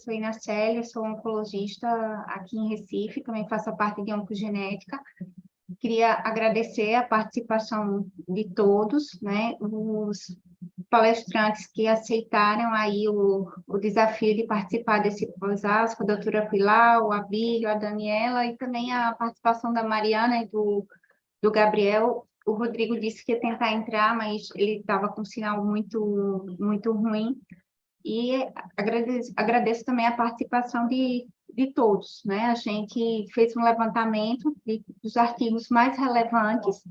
sou Ina Célia, sou oncologista aqui em Recife, também faço parte de oncogenética. Queria agradecer a participação de todos, né, os palestrantes que aceitaram aí o desafio de participar desse pós-ASCO, a doutora Pilar, o Abílio, a Daniela, e também a participação da Mariana e do Gabriel. O Rodrigo disse que ia tentar entrar, mas ele estava com um sinal muito ruim. E agradeço também a participação de todos, né? A gente fez um levantamento dos artigos mais relevantes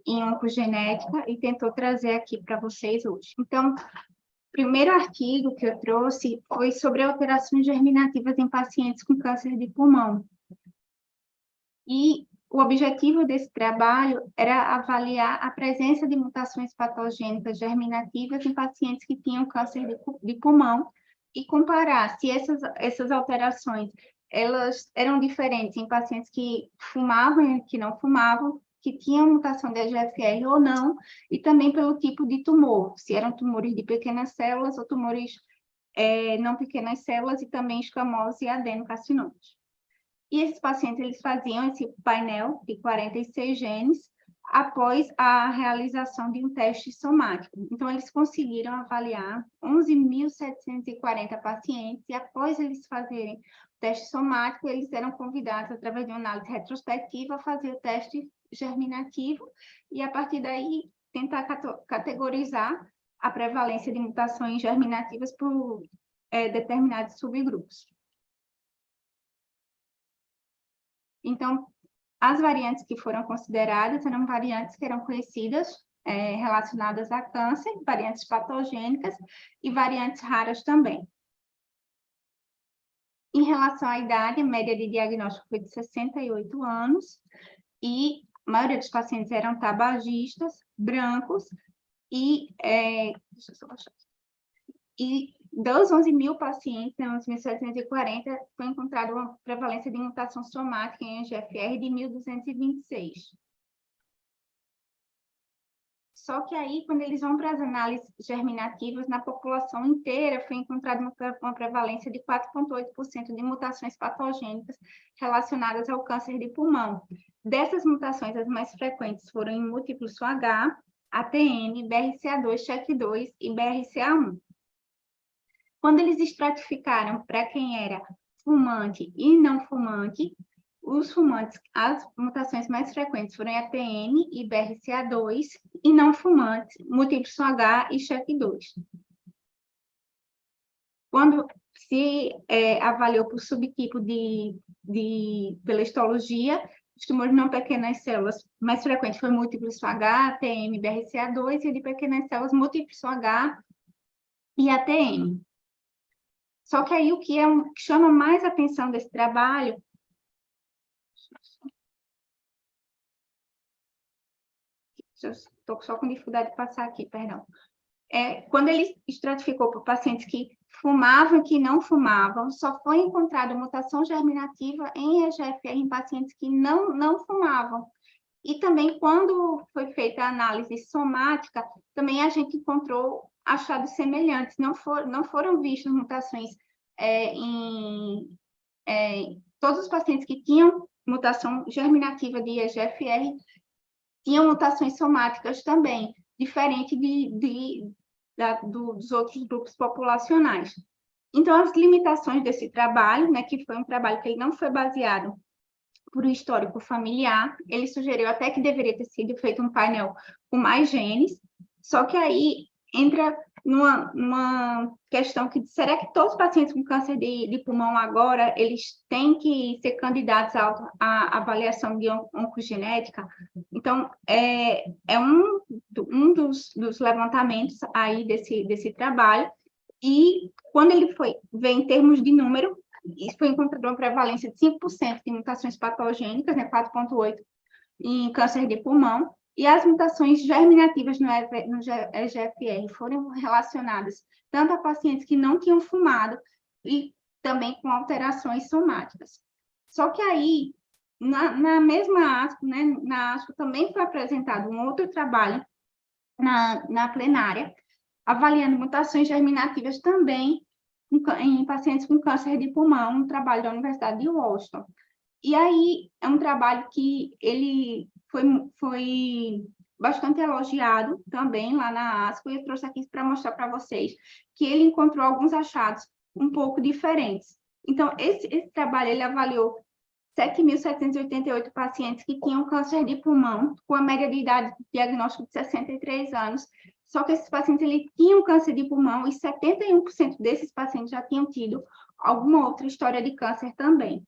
em oncogenética e tentou trazer aqui para vocês hoje. Então, o primeiro artigo que eu trouxe foi sobre alterações germinativas em pacientes com câncer de pulmão. E o objetivo desse trabalho era avaliar a presença de mutações patogênicas germinativas em pacientes que tinham câncer de pulmão e comparar se essas alterações elas eram diferentes em pacientes que fumavam e que não fumavam, que tinham mutação de EGFR ou não, e também pelo tipo de tumor, se eram tumores de pequenas células ou tumores não pequenas células, e também escamosos e adenocarcinomas. E esses pacientes, eles faziam esse painel de 46 genes após a realização de um teste somático. Então, eles conseguiram avaliar 11.740 pacientes, e após eles fazerem o teste somático, eles eram convidados, através de uma análise retrospectiva, a fazer o teste germinativo, e a partir daí tentar categorizar a prevalência de mutações germinativas por determinados subgrupos. Então, as variantes que foram consideradas eram variantes que eram conhecidas, relacionadas a câncer, variantes patogênicas e variantes raras também. Em relação à idade, a média de diagnóstico foi de 68 anos, e a maioria dos pacientes eram tabagistas, brancos, e dos 11.000 pacientes, 11.740, foi encontrada uma prevalência de mutação somática em EGFR de 1.226. Só que aí, quando eles vão para as análises germinativas, na população inteira foi encontrada uma prevalência de 4,8% de mutações patogênicas relacionadas ao câncer de pulmão. Dessas mutações, as mais frequentes foram em múltiplo H, ATM, BRCA2, CHEK2 e BRCA1. Quando eles estratificaram para quem era fumante e não fumante, os fumantes, as mutações mais frequentes foram ATM e BRCA2, e não fumantes, múltiplo H e CHEK2. Quando se avaliou por subtipo pela histologia, os tumores não pequenas células mais frequentes foi múltiplo H, ATM, BRCA2, e de pequenas células múltiplo H e ATM. Só que aí o que chama mais atenção desse trabalho estou só com dificuldade de passar aqui, perdão. Quando ele estratificou por pacientes que fumavam e que não fumavam, só foi encontrada mutação germinativa em EGFR em pacientes que não fumavam. E também, quando foi feita a análise somática, também a gente encontrou achados semelhantes. Não foram vistas mutações em todos os pacientes que tinham mutação germinativa de EGFR, tinham mutações somáticas também, diferente dos outros grupos populacionais. Então, as limitações desse trabalho, né, que foi um trabalho que ele não foi baseado por um histórico familiar, ele sugeriu até que deveria ter sido feito um painel com mais genes, só que aí entra numa questão que, será que todos os pacientes com câncer de pulmão agora, eles têm que ser candidatos à avaliação de oncogenética? Então, um dos levantamentos aí desse trabalho, e quando ele vê em termos de número, isso foi encontrado uma prevalência de 5% de mutações patogênicas, né, 4,8% em câncer de pulmão, e as mutações germinativas no EGFR foram relacionadas tanto a pacientes que não tinham fumado e também com alterações somáticas. Só que aí, na mesma ASCO, né, na ASCO também foi apresentado um outro trabalho na plenária, avaliando mutações germinativas também em pacientes com câncer de pulmão, um trabalho da Universidade de Washington. E aí é um trabalho que ele foi bastante elogiado também lá na ASCO, e eu trouxe aqui para mostrar para vocês que ele encontrou alguns achados um pouco diferentes. Então, esse trabalho ele avaliou 7.788 pacientes que tinham câncer de pulmão, com a média de idade de diagnóstico de 63 anos, só que esses pacientes eles tinham câncer de pulmão e 71% desses pacientes já tinham tido alguma outra história de câncer também.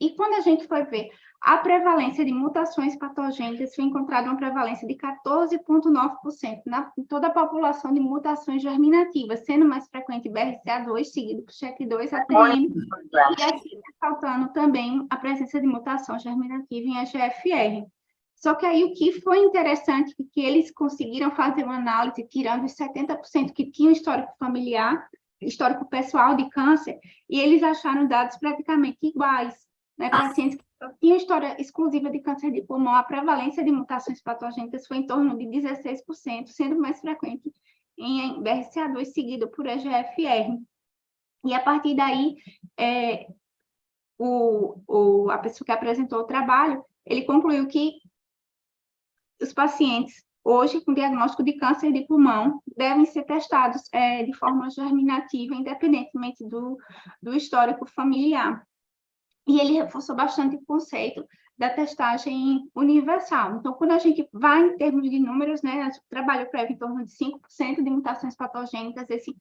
E quando a gente foi ver a prevalência de mutações patogênicas, foi encontrada uma prevalência de 14,9% em toda a população de mutações germinativas, sendo mais frequente BRCA2, seguido por CHEK2, ATM, e aqui faltando também a presença de mutação germinativa em EGFR. Só que aí o que foi interessante é que eles conseguiram fazer uma análise tirando os 70% que tinham histórico familiar, histórico pessoal de câncer, e eles acharam dados praticamente iguais. Né, pacientes que tinham história exclusiva de câncer de pulmão, a prevalência de mutações patogênicas foi em torno de 16%, sendo mais frequente em BRCA2, seguido por EGFR. E, a partir daí, a pessoa que apresentou o trabalho, ele concluiu que os pacientes, hoje, com diagnóstico de câncer de pulmão, devem ser testados de forma germinativa, independentemente do histórico familiar. E ele reforçou bastante o conceito da testagem universal. Então, quando a gente vai em termos de números, né, o trabalho prévio em torno de 5% de mutações patogênicas, esse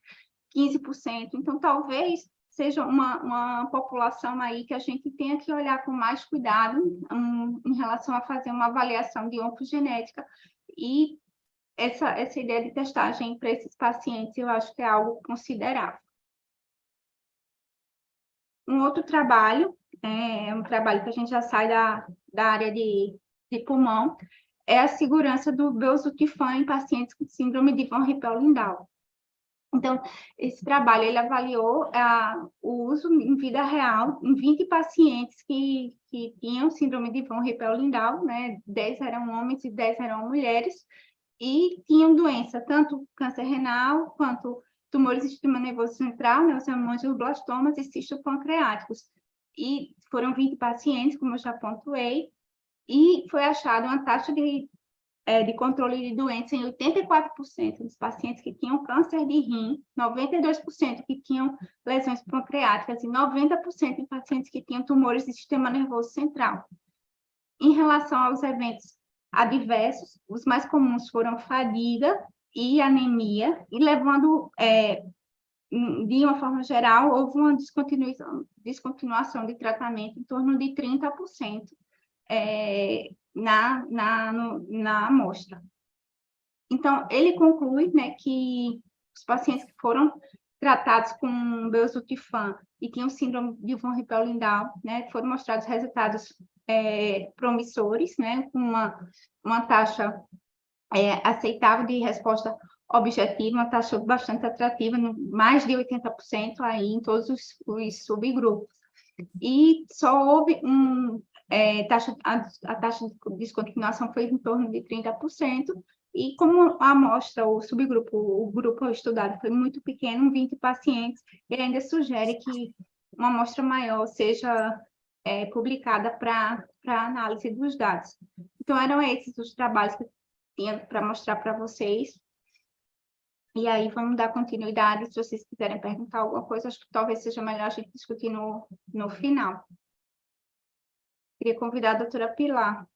15%. Então, talvez seja uma população aí que a gente tenha que olhar com mais cuidado em relação a fazer uma avaliação de oncogenética. E essa ideia de testagem para esses pacientes, eu acho que é algo considerável. Um outro trabalho, um trabalho que a gente já sai da área de pulmão, é a segurança do belzutifan em pacientes com síndrome de von Hippel-Lindau. Então, esse trabalho ele avaliou o uso em vida real em 20 pacientes que tinham síndrome de von Hippel-Lindau, né? 10 eram homens e 10 eram mulheres, e tinham doença, tanto câncer renal quanto tumores do sistema nervoso central, né, os hemangioblastomas e cistos pancreáticos. E foram 20 pacientes, como eu já pontuei, e foi achada uma taxa de controle de doença em 84% dos pacientes que tinham câncer de rim, 92% que tinham lesões pancreáticas e 90% em pacientes que tinham tumores do sistema nervoso central. Em relação aos eventos adversos, os mais comuns foram fadiga e anemia, e levando, de uma forma geral, houve uma descontinuação de tratamento em torno de 30% na amostra. Então, ele conclui, né, que os pacientes que foram tratados com belzutifan e tinham síndrome de von Hippel-Lindau, né, foram mostrados resultados promissores, né, com uma taxa aceitável de resposta objetiva, uma taxa bastante atrativa, mais de 80% aí em todos os subgrupos. E só houve a taxa de descontinuação foi em torno de 30%, e como a amostra, o grupo estudado foi muito pequeno, 20 pacientes, ele ainda sugere que uma amostra maior seja publicada para análise dos dados. Então, eram esses os trabalhos que eu tinha para mostrar para vocês. E aí, vamos dar continuidade. Se vocês quiserem perguntar alguma coisa, acho que talvez seja melhor a gente discutir no final. Queria convidar a doutora Pilar.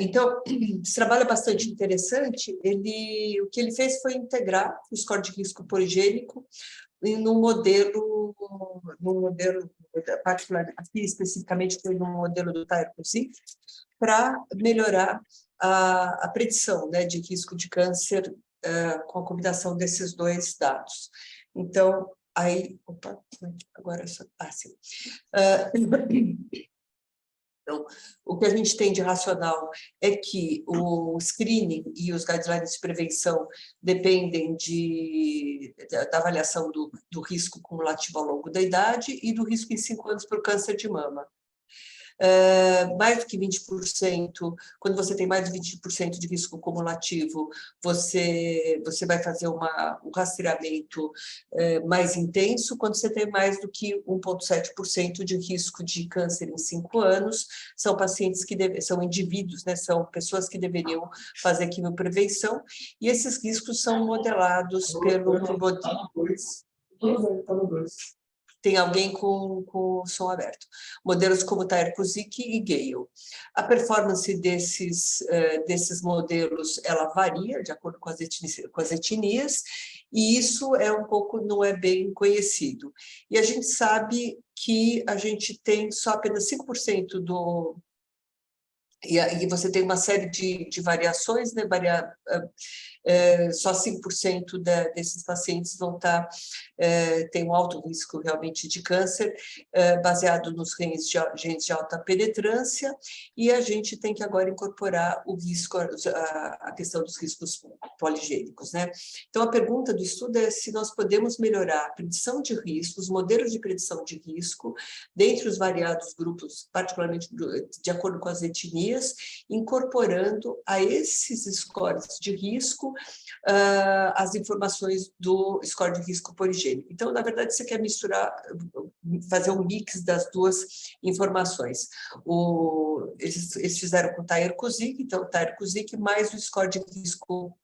Então, esse trabalho é bastante interessante. O que ele fez foi integrar o score de risco poligênico num modelo, aqui especificamente foi no modelo do Type-C, para melhorar a predição, né, de risco de câncer com a combinação desses dois dados. Então, aí... Opa, agora só... sim. Então, o que a gente tem de racional é que o screening e os guidelines de prevenção dependem da avaliação do risco cumulativo ao longo da idade e do risco em 5 anos para o câncer de mama. mais do que 20%, quando você tem mais de 20% de risco cumulativo, você vai fazer um rastreamento mais intenso. Quando você tem mais do que 1,7% de risco de câncer em 5 anos, são pacientes são indivíduos, né, são pessoas que deveriam fazer quimioprevenção, e esses riscos são modelados pelo Tem alguém com o som aberto. Modelos como Tyre-Cuzick e Gale. A performance desses modelos, ela varia de acordo com as etnias, e isso não é bem conhecido. E a gente sabe que a gente tem só apenas 5% do... E você tem uma série de variações, né? Só 5% desses pacientes vão tem um alto risco realmente de câncer, baseado nos genes de alta penetrância, e a gente tem que agora incorporar o risco, a questão dos riscos poligênicos, né? Então, a pergunta do estudo é se nós podemos melhorar a predição de risco, os modelos de predição de risco, dentre os variados grupos, particularmente de acordo com as etnias, incorporando a esses scores de risco as informações do score de risco poligênico. Então, na verdade, você quer fazer um mix das duas informações. Eles fizeram com o Tyre-Cuzick, então o Tyre-Cuzick mais o score de risco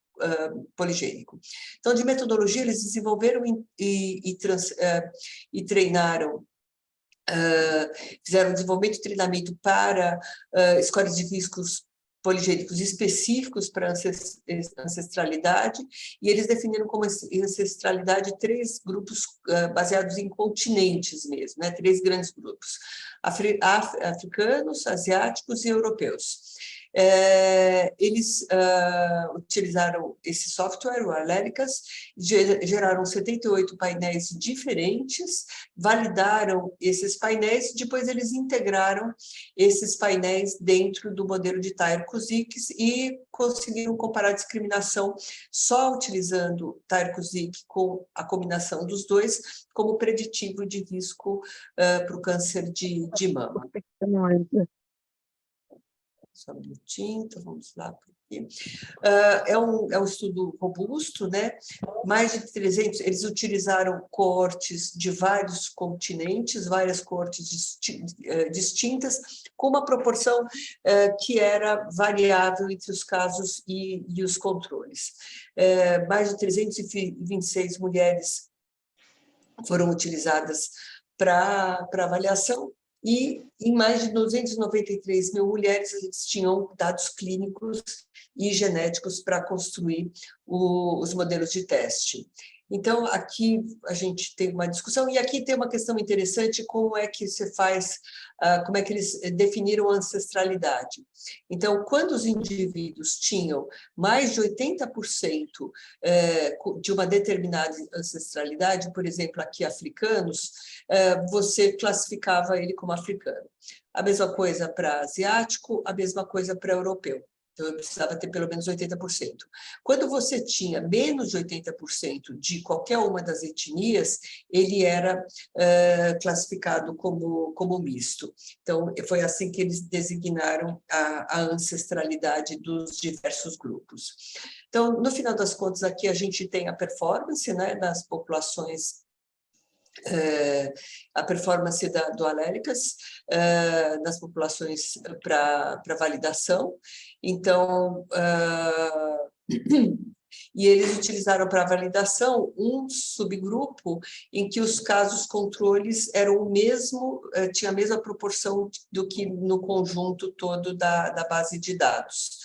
poligênico. Então, de metodologia, eles desenvolveram e treinaram, fizeram desenvolvimento e treinamento para scores de riscos poligênicos específicos para ancestralidade, e eles definiram como ancestralidade 3 grupos baseados em continentes mesmo, né? 3 grandes grupos, africanos, asiáticos e europeus. Eles utilizaram esse software, o Aléricas, geraram 78 painéis diferentes, validaram esses painéis, depois eles integraram esses painéis dentro do modelo de Tyre-Cuzick e conseguiram comparar a discriminação só utilizando Tyre-Cuzick com a combinação dos dois como preditivo de risco para o câncer de mama. Só um minutinho, então vamos lá. É um estudo robusto, né? Mais de 300, eles utilizaram coortes de vários continentes, várias coortes distintas, com uma proporção que era variável entre os casos e os controles. Mais de 326 mulheres foram utilizadas para avaliação, e em mais de 293 mil mulheres eles tinham dados clínicos e genéticos para construir os modelos de teste. Então, aqui a gente tem uma discussão, e aqui tem uma questão interessante, como é que se faz, como é que eles definiram a ancestralidade. Então, quando os indivíduos tinham mais de 80% de uma determinada ancestralidade, por exemplo, aqui africanos, você classificava ele como africano. A mesma coisa para asiático, a mesma coisa para europeu. Então, eu precisava ter pelo menos 80%. Quando você tinha menos de 80% de qualquer uma das etnias, ele era classificado como misto. Então, foi assim que eles designaram a ancestralidade dos diversos grupos. Então, no final das contas, aqui a gente tem a performance, né, nas populações, a performance do Aléricas nas populações para validação. Então, e eles utilizaram para validação um subgrupo em que os casos controles eram o mesmo, tinha a mesma proporção do que no conjunto todo da base de dados.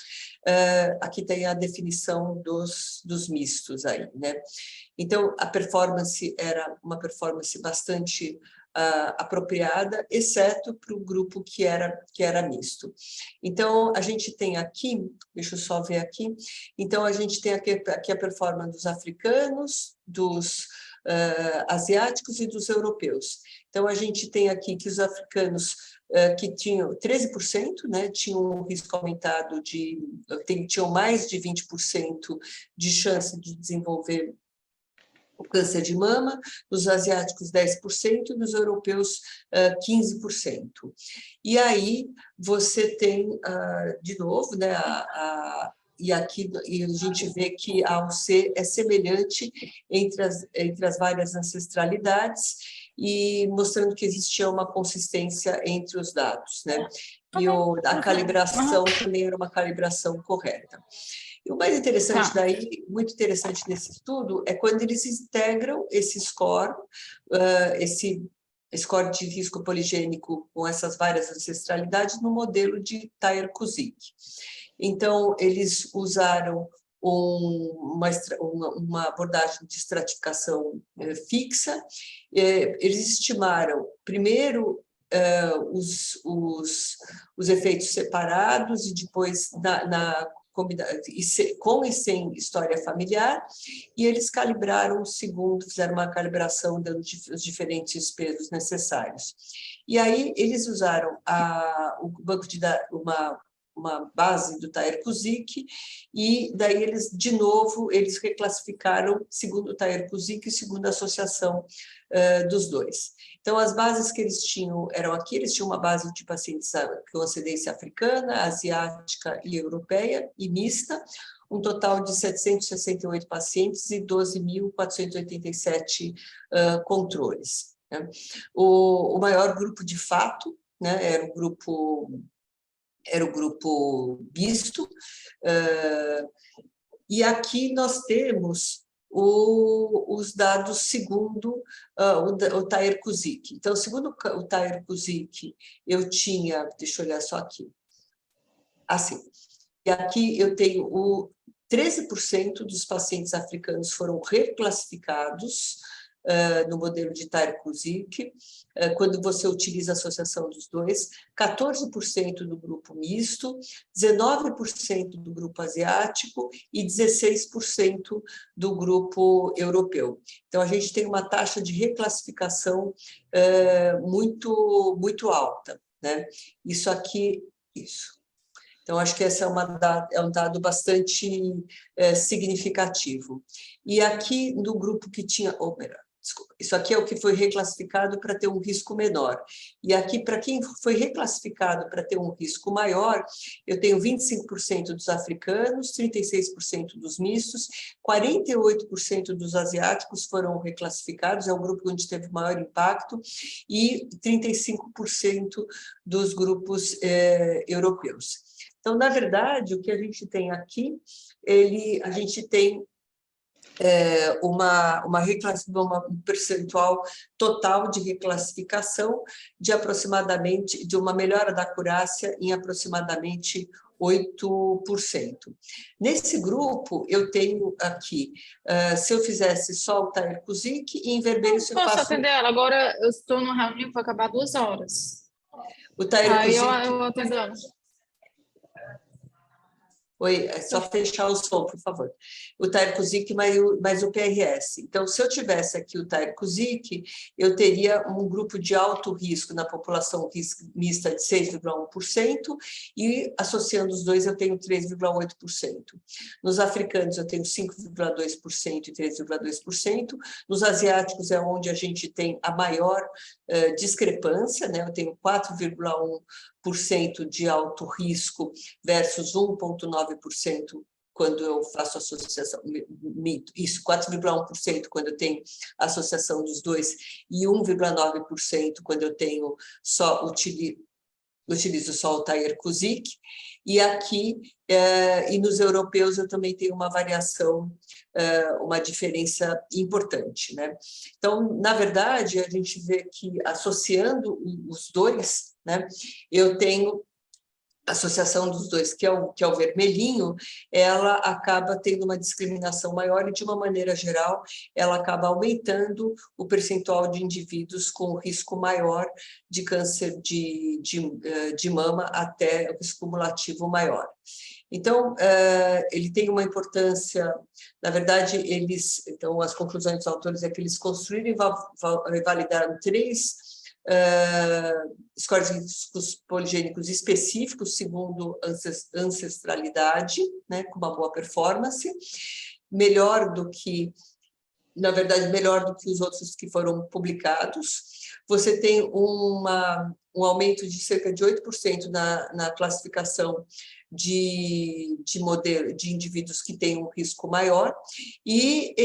Aqui tem a definição dos mistos aí, né? Então, a performance era uma performance bastante apropriada, exceto para o grupo que era misto. Então, a gente tem aqui, deixa eu só ver aqui, então a gente tem aqui a performance dos africanos, dos asiáticos e dos europeus. Então, a gente tem aqui que os africanos que tinham 13%, né, tinham um risco aumentado tinham mais de 20% de chance de desenvolver o câncer de mama, nos asiáticos 10%, nos europeus 15%. E aí você tem, de novo, né, e aqui a gente vê que a AUC é semelhante entre as várias ancestralidades, e mostrando que existia uma consistência entre os dados, né? E a calibração também era uma calibração correta. E o mais interessante daí, muito interessante nesse estudo, é quando eles integram esse score de risco poligênico com essas várias ancestralidades no modelo de Tyrer-Cuzick. Então, eles usaram uma abordagem de estratificação fixa. Eles estimaram, primeiro, os efeitos separados e depois com e sem história familiar, e eles calibraram o segundo, fizeram uma calibração dando os diferentes pesos necessários. E aí eles usaram o banco de uma base do Tyrer-Cuzick, e daí eles, de novo, eles reclassificaram segundo o Tyrer-Cuzick e segundo a associação dos dois. Então, as bases que eles tinham eram aqui, eles tinham uma base de pacientes com ascendência africana, asiática e europeia, e mista, um total de 768 pacientes e 12.487 controles. Né? O maior grupo, de fato, né, era o grupo misto, e aqui nós temos os dados segundo o Tyrer-Cuzick. Então, segundo o Tyrer-Cuzick, eu tinha, deixa eu olhar só aqui, assim, e aqui eu tenho 13% dos pacientes africanos foram reclassificados no modelo de Tyrer-Cuzick, quando você utiliza a associação dos dois, 14% do grupo misto, 19% do grupo asiático e 16% do grupo europeu. Então, a gente tem uma taxa de reclassificação muito, muito alta, né? Isso aqui, isso. Então, acho que esse é um dado bastante significativo. E aqui, no grupo que tinha... Desculpa, isso aqui é o que foi reclassificado para ter um risco menor. E aqui, para quem foi reclassificado para ter um risco maior, eu tenho 25% dos africanos, 36% dos mistos, 48% dos asiáticos foram reclassificados, é o grupo onde teve maior impacto, e 35% dos grupos europeus. Então, na verdade, o que a gente tem aqui, a gente tem um percentual total de reclassificação de uma melhora da acurácia em aproximadamente 8%. Nesse grupo, eu tenho aqui, se eu fizesse só o Tyrer-Cuzick, e em vermelho se eu faço... Posso atender ela? Agora eu estou numa reunião que vai acabar 2 horas. O Tyrer-Cuzick... Aí eu atendo ela. Oi, é só fechar o som, por favor. O Tyrer-Cuzick mais o PRS. Então, se eu tivesse aqui o Tyrer-Cuzick, eu teria um grupo de alto risco na população mista de 6,1%, e associando os dois eu tenho 3,8%. Nos africanos eu tenho 5,2% e 3,2%. Nos asiáticos é onde a gente tem a maior discrepância, né? Eu tenho 4,1% de alto risco versus 1,9% quando eu faço associação, isso, 4,1% quando eu tenho associação dos dois, e 1,9% quando eu tenho utilizo só o Tyrer-Cuzick, e aqui, e nos europeus eu também tenho uma variação, uma diferença importante, né? Então, na verdade, a gente vê que associando os dois, né, eu tenho a associação dos dois, que é o vermelhinho, ela acaba tendo uma discriminação maior e, de uma maneira geral, ela acaba aumentando o percentual de indivíduos com risco maior de câncer de mama até o risco cumulativo maior. Então, ele tem uma importância, na verdade, então, as conclusões dos autores é que eles construíram e validaram 3 scores de riscos poligênicos específicos segundo ancestralidade, né, com uma boa performance, melhor do que na verdade, melhor do que os outros que foram publicados. Você tem um aumento de cerca de 8% na classificação de indivíduos que têm um risco maior, e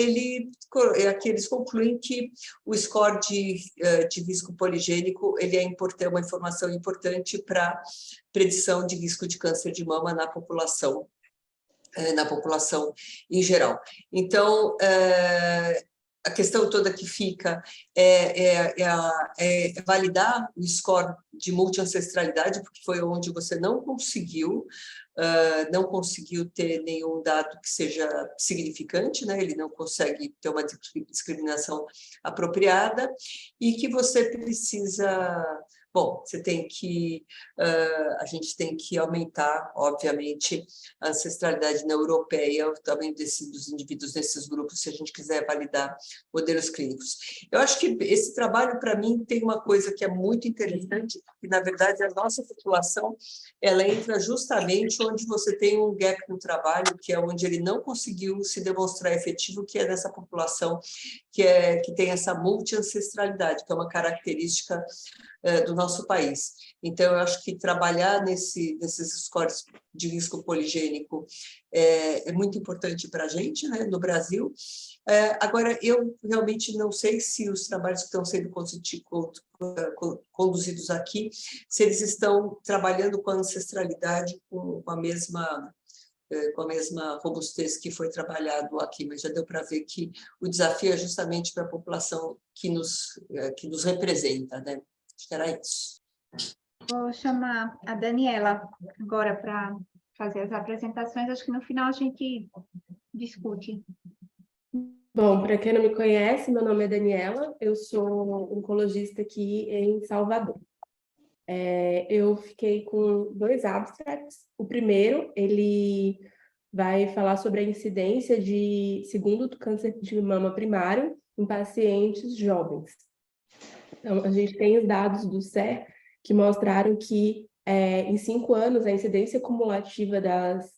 aqui eles concluem que o score de risco poligênico ele é uma informação importante para predição de risco de câncer de mama na população em geral. Então, a questão toda que fica é validar o score de multiancestralidade, porque foi onde você não conseguiu ter nenhum dado que seja significante, né? Ele não consegue ter uma discriminação apropriada, e que você precisa... Bom, a gente tem que aumentar, obviamente, a ancestralidade na europeia, o tamanho dos indivíduos nesses grupos, se a gente quiser validar modelos clínicos. Eu acho que esse trabalho, para mim, tem uma coisa que é muito interessante, que, na verdade, a nossa população, ela entra justamente onde você tem um gap no trabalho, que é onde ele não conseguiu se demonstrar efetivo, que é nessa população que tem essa multiancestralidade, que é uma característica do nosso país. Então, eu acho que trabalhar nesses scores de risco poligênico é muito importante para a gente, né, no Brasil. Agora, eu realmente não sei se os trabalhos que estão sendo conduzidos aqui, se eles estão trabalhando com a ancestralidade com a mesma robustez que foi trabalhado aqui, mas já deu para ver que o desafio é justamente para a população que nos representa, né? Acho que era isso. Vou chamar a Daniela agora para fazer as apresentações. Acho que no final a gente discute. Bom, para quem não me conhece, meu nome é Daniela, eu sou oncologista aqui em Salvador. Eu fiquei com 2 abstracts. O primeiro, ele vai falar sobre a incidência segundo o câncer de mama primário em pacientes jovens. Então, a gente tem os dados do CER que mostraram que em 5 anos a incidência cumulativa das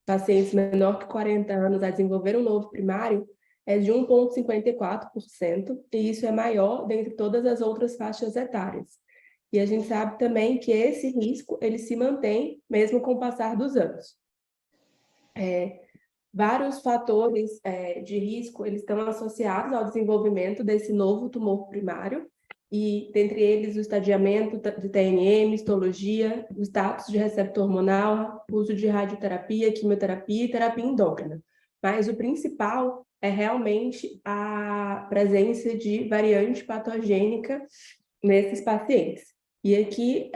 pacientes menor que 40 anos a desenvolver um novo primário é de 1,54%, e isso é maior dentre todas as outras faixas etárias. E a gente sabe também que esse risco ele se mantém mesmo com o passar dos anos. Vários fatores de risco eles estão associados ao desenvolvimento desse novo tumor primário, e dentre eles o estadiamento de TNM, histologia, o status de receptor hormonal, uso de radioterapia, quimioterapia e terapia endócrina. Mas o principal é realmente a presença de variante patogênica nesses pacientes. E aqui,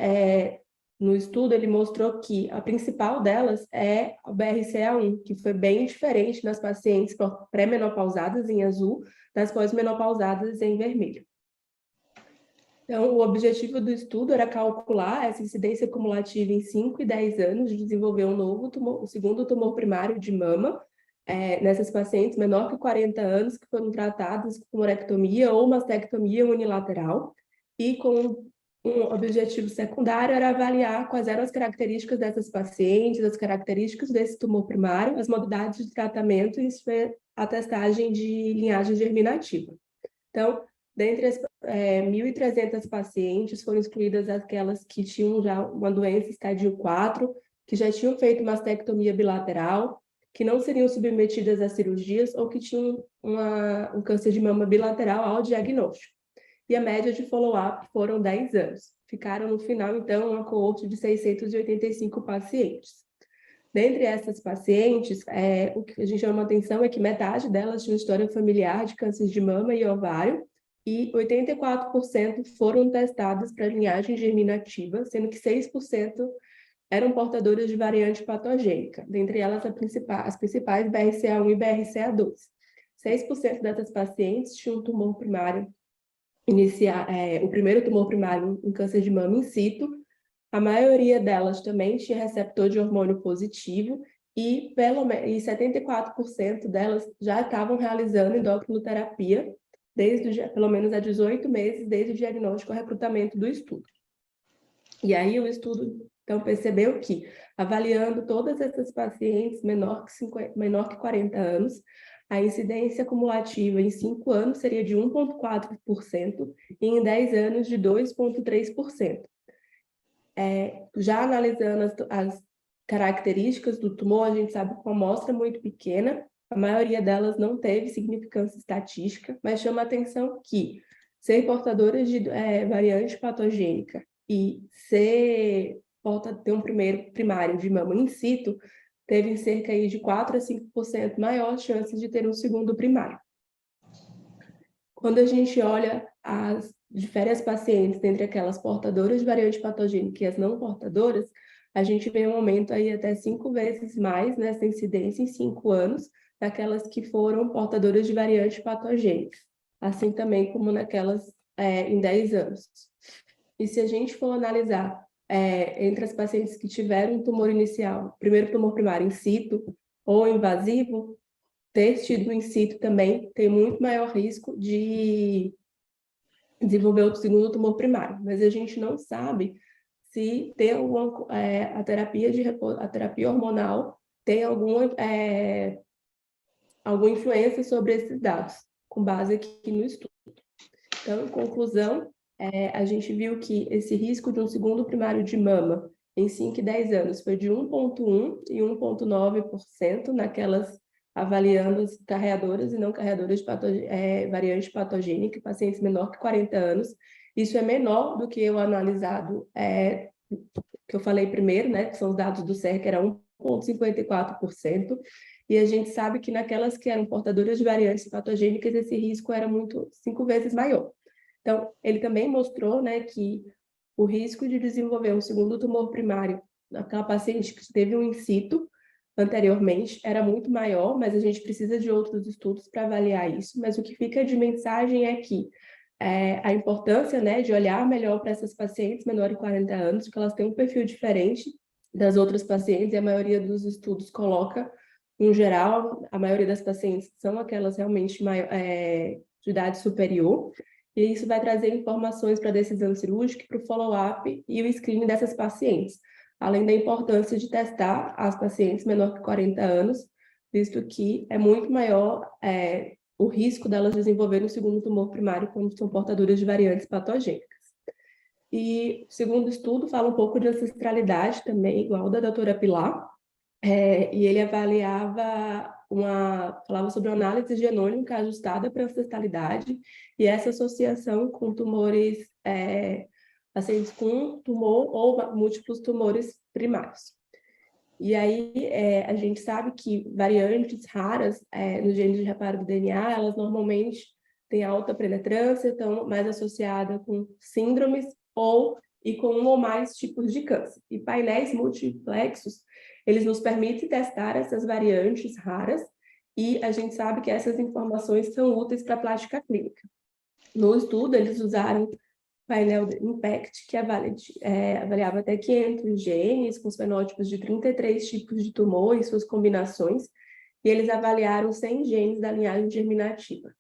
no estudo, ele mostrou que a principal delas é o BRCA1, que foi bem diferente nas pacientes pré-menopausadas, em azul, das pós-menopausadas, em vermelho. Então, o objetivo do estudo era calcular essa incidência cumulativa em 5 e 10 anos de desenvolver o segundo tumor primário de mama, nessas pacientes menor que 40 anos que foram tratadas com urectomia ou mastectomia unilateral, e com um objetivo secundário era avaliar quais eram as características dessas pacientes, as características desse tumor primário, as modalidades de tratamento e a testagem de linhagem germinativa. Então, dentre as 1.300 pacientes, foram excluídas aquelas que tinham já uma doença estádio 4, que já tinham feito mastectomia bilateral, que não seriam submetidas a cirurgias ou que tinham um câncer de mama bilateral ao diagnóstico. E a média de follow-up foram 10 anos. Ficaram, no final, então, uma coorte de 685 pacientes. Dentre essas pacientes, o que a gente chama atenção é que metade delas tinha história familiar de câncer de mama e ovário, e 84% foram testadas para linhagem germinativa, sendo que 6% eram portadoras de variante patogênica, dentre elas as principais BRCA1 e BRCA2. 6% dessas pacientes tinham um tumor primário o primeiro tumor primário em câncer de mama in situ. A maioria delas também tinha receptor de hormônio positivo, e 74% delas já estavam realizando endocrinoterapia pelo menos há 18 meses desde o diagnóstico e recrutamento do estudo. E aí o estudo, então, percebeu que, avaliando todas essas pacientes menor que 40 anos, a incidência cumulativa em 5 anos seria de 1,4% e em 10 anos de 2,3%. Já analisando as características do tumor, a gente sabe que uma amostra muito pequena, a maioria delas não teve significância estatística, mas chama a atenção que ser portadoras de variante patogênica e ter um primeiro primário de mama in situ, teve cerca aí de 4 a 5% maior chance de ter um segundo primário. Quando a gente olha as diferentes pacientes entre aquelas portadoras de variante patogênica e as não portadoras, a gente vê um aumento aí até 5 vezes mais nessa incidência em 5 anos daquelas que foram portadoras de variante patogênica, assim também como naquelas em 10 anos. E se a gente for analisar entre as pacientes que tiveram um tumor inicial, primeiro tumor primário in situ ou invasivo, ter tido in situ também tem muito maior risco de desenvolver o segundo tumor primário, mas a gente não sabe se tem alguma a terapia hormonal tem alguma influência sobre esses dados, com base aqui no estudo. Então, em conclusão, a gente viu que esse risco de um segundo primário de mama em 5 e 10 anos foi de 1,1% e 1,9% naquelas avaliando as carreadoras e não carreadoras de variante patogênica, pacientes menor que 40 anos. Isso é menor do que o analisado, que eu falei primeiro, né, que são os dados do CER, que era 1,54%, e a gente sabe que naquelas que eram portadoras de variantes patogênicas, esse risco era 5 vezes maior. Então, ele também mostrou, né, que o risco de desenvolver um segundo tumor primário naquela paciente que teve um in situ anteriormente era muito maior, mas a gente precisa de outros estudos para avaliar isso. Mas o que fica de mensagem é que a importância, né, de olhar melhor para essas pacientes menores de 40 anos, porque elas têm um perfil diferente das outras pacientes, e a maioria dos estudos coloca, em geral, a maioria das pacientes são aquelas realmente de idade superior, e isso vai trazer informações para a decisão cirúrgica, para o follow-up e o screening dessas pacientes, além da importância de testar as pacientes menor que 40 anos, visto que é muito maior o risco delas desenvolverem um segundo tumor primário quando são portadoras de variantes patogênicas. E o segundo estudo fala um pouco de ancestralidade também, igual da doutora Pilar, e ele falava sobre uma análise genômica ajustada para ancestralidade e essa associação com tumores, pacientes com tumor ou múltiplos tumores primários. E aí a gente sabe que variantes raras no gene de reparo do DNA, elas normalmente têm alta penetrância, estão mais associadas com síndromes e com um ou mais tipos de câncer. E painéis multiplexos, eles nos permitem testar essas variantes raras e a gente sabe que essas informações são úteis para a plástica clínica. No estudo, eles usaram painel IMPACT, que avaliava até 500 genes, com os fenótipos de 33 tipos de tumor e suas combinações, e eles avaliaram 100 genes da linhagem germinativa.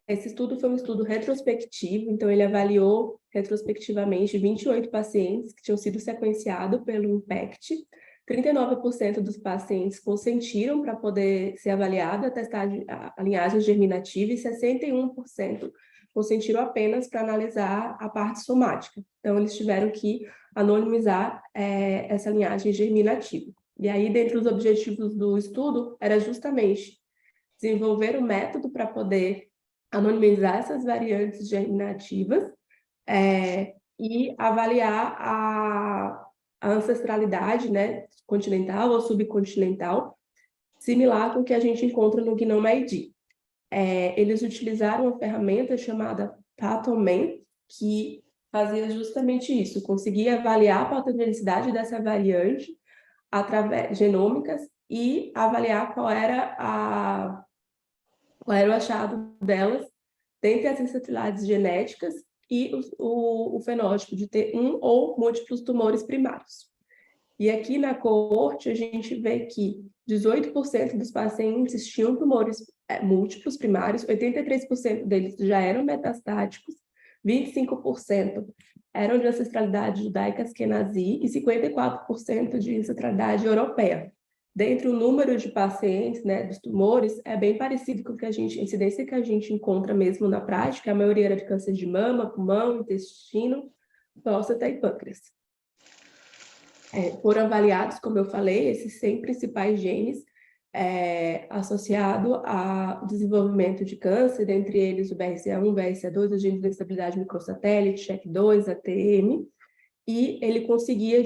Esse estudo foi um estudo retrospectivo, então ele avaliou retrospectivamente 28 pacientes que tinham sido sequenciados pelo IMPACT. 39% dos pacientes consentiram para poder ser avaliada, testar a linhagem germinativa, e 61% consentiram apenas para analisar a parte somática. Então, eles tiveram que anonimizar essa linhagem germinativa. E aí, dentre os objetivos do estudo, era justamente desenvolver um método para poder anonimizar essas variantes germinativas e avaliar a ancestralidade, né, continental ou subcontinental, similar com o que a gente encontra no Gnome ID. Eles utilizaram uma ferramenta chamada PathoMan, que fazia justamente isso, conseguia avaliar a patogenicidade dessa variante através genômicas e avaliar qual era o achado delas dentre as ancestralidades genéticas e o fenótipo de ter um ou múltiplos tumores primários. E aqui na coorte a gente vê que 18% dos pacientes tinham tumores múltiplos primários, 83% deles já eram metastáticos, 25% eram de ancestralidade judaica askenazi e 54% de ancestralidade europeia. Dentre o número de pacientes, né, dos tumores, é bem parecido com a incidência que a gente encontra mesmo na prática. A maioria era de câncer de mama, pulmão, intestino, próstata e pâncreas. Foram avaliados, como eu falei, esses 100 principais genes associados ao desenvolvimento de câncer, dentre eles o BRCA1, BRCA2, os genes de estabilidade microsatélite, CHEK2, ATM, e ele conseguia,